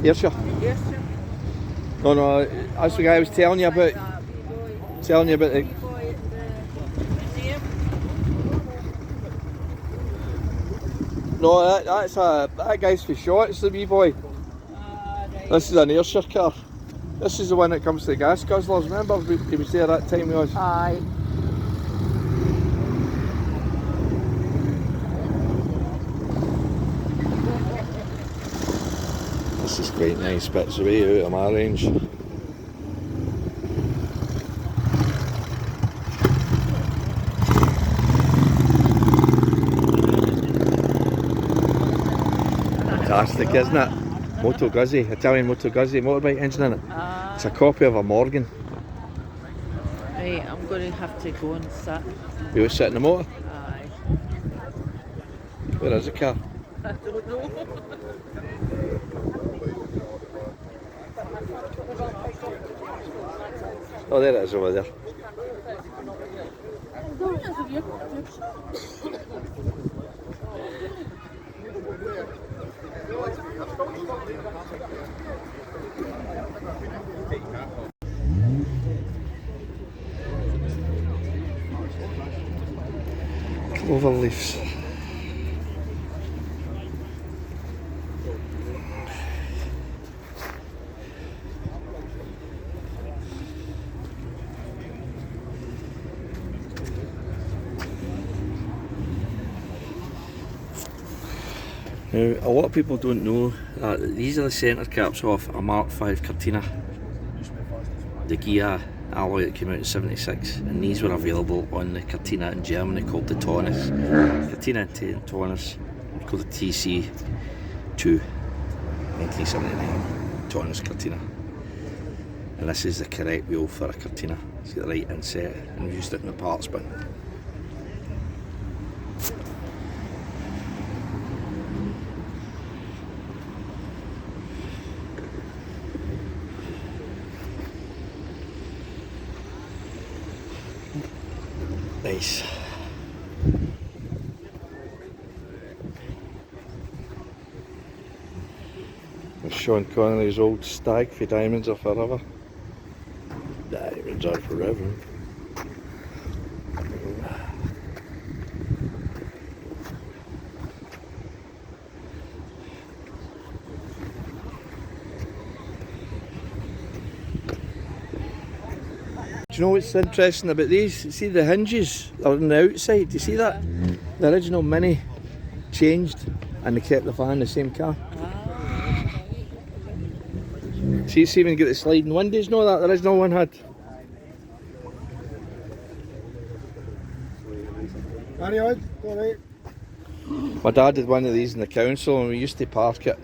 Ayrshire? Ayrshire. No, that's the guy I was telling you about. Telling you about the... Boy at the museum. No, that guy's for shots, the wee boy. Right. This is an Ayrshire car. This is the one that comes to the gas guzzlers. Remember, he was there that time he was. Aye. This is quite nice, but it's way out of my range. Fantastic, isn't it? Moto Guzzi, Italian Moto Guzzi motorbike engine in it. It's a copy of a Morgan. Right, I'm going to have to go and sit. You was sitting in the motor? Aye. Where is the car? I don't know. Oh, there it is over there. Clover leaves. Now, a lot of people don't know that these are the centre caps off a Mark V Cortina, the Ghia alloy that came out in '76, and these were available on the Cortina in Germany called the Taunus. Cortina and Taunus called the TC2 1979 Taunus Cortina, and this is the correct wheel for a Cortina. It's got the right inset, and we used it in the parts bin. Nice. There's Sean Connery's old stag for Diamonds Are Forever. Diamonds are forever. Do you know what's interesting about these? See the hinges are on the outside, do you see that? The original Mini changed and they kept the van the same car. See, it's even got the sliding windows, no, that the original one had. My dad had one of these in the council and we used to park it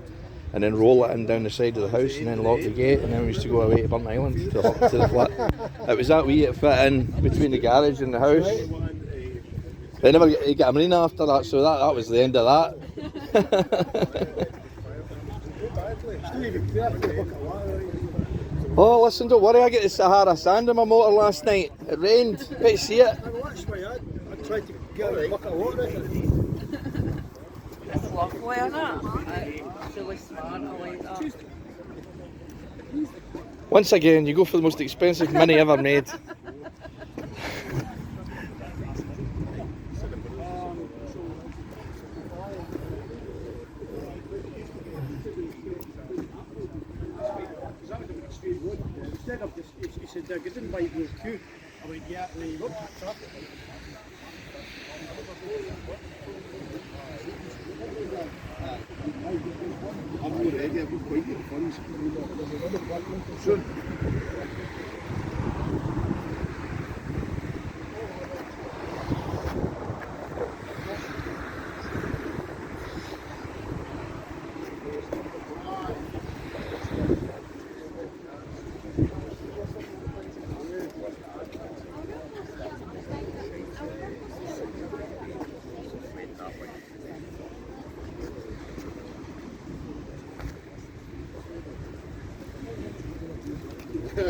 and then roll it in down the side of the house and then lock the gate, and then we used to go away to Burnt Island to the flat. It was that wee, it fit in between the garage and the house. They never got a marina after that, so that was the end of that. Oh listen, don't worry, I got the Sahara sand in my motor last night. It rained, you might see it. I tried to get a bucket of water in it. It's lovely, isn't it? It's really smart, I like that. Once again, you go for the most expensive Mini ever made. Instead of this, he said, I didn't buy your queue. I went, yeah, and he looked at traffic. I'm already, I've got quite good funds. Soon. Do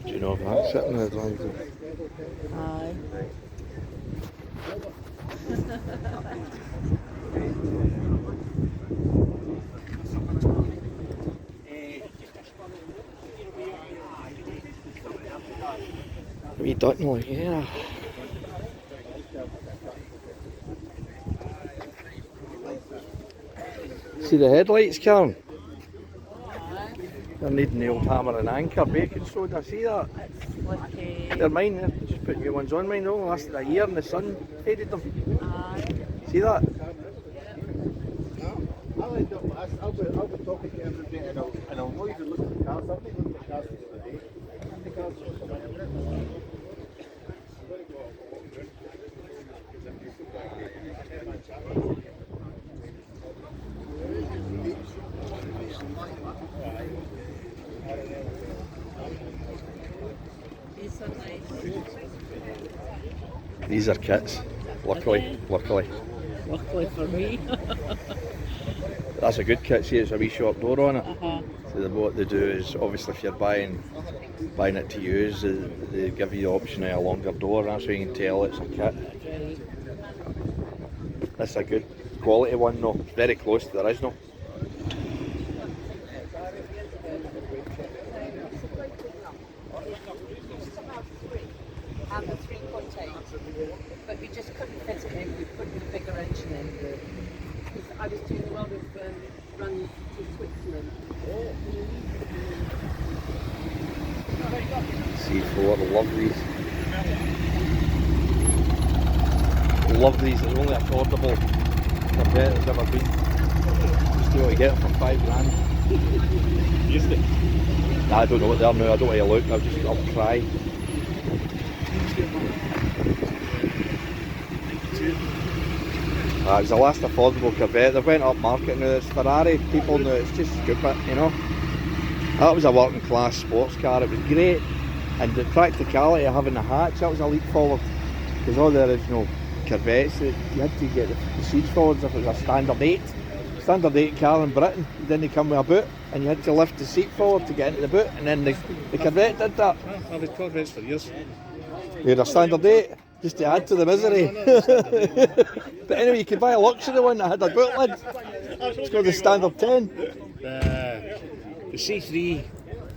you know if that's sitting there like that? Aye. wee Dutton, yeah. See the headlights, Karen? They're needing the old hammer and anchor, baking soda, see that? It's like They're mine, they're just putting new ones on mine, though. Lasted a year and the sun faded them. See that? I'll be talking to everybody and I'll know you to look at the cars. I've been looking at cars the other day. And the cars these are nice. These are kits. Luckily. Luckily for me. That's a good kit, see it's a wee shop door on it. Uh-huh. So what they do is, obviously if you're buying it to use, they give you the option of a longer door, that's how you can tell it's a kit. That's a good quality one though, it's very close to the original. And the 3.8, but we just couldn't fit it in. We put a bigger engine in. Because I was doing a lot of runs to Switzerland. C4, love these. Love these, they're only affordable compared to ever been. Used to be able to get them for £5 grand. used it. Nah, I don't know what they are now, I don't want to look, I'll cry. It was the last affordable Corvette. They've went up market now. It's Ferrari people now. It's just stupid, you know. That was a working class sports car. It was great, and the practicality of having a hatch, that was a leap forward. Because all the original Corvettes, you had to get the seats forwards if it was a standard 8. Standard 8 car in Britain, then they come with a boot, and you had to lift the seat forward to get into the boot, and then the Corvette did that. I've had Corvettes for years. You had a standard 8, just to add to the misery. But anyway, you could buy a luxury one that had a boot lid. It's called the standard 10. The C3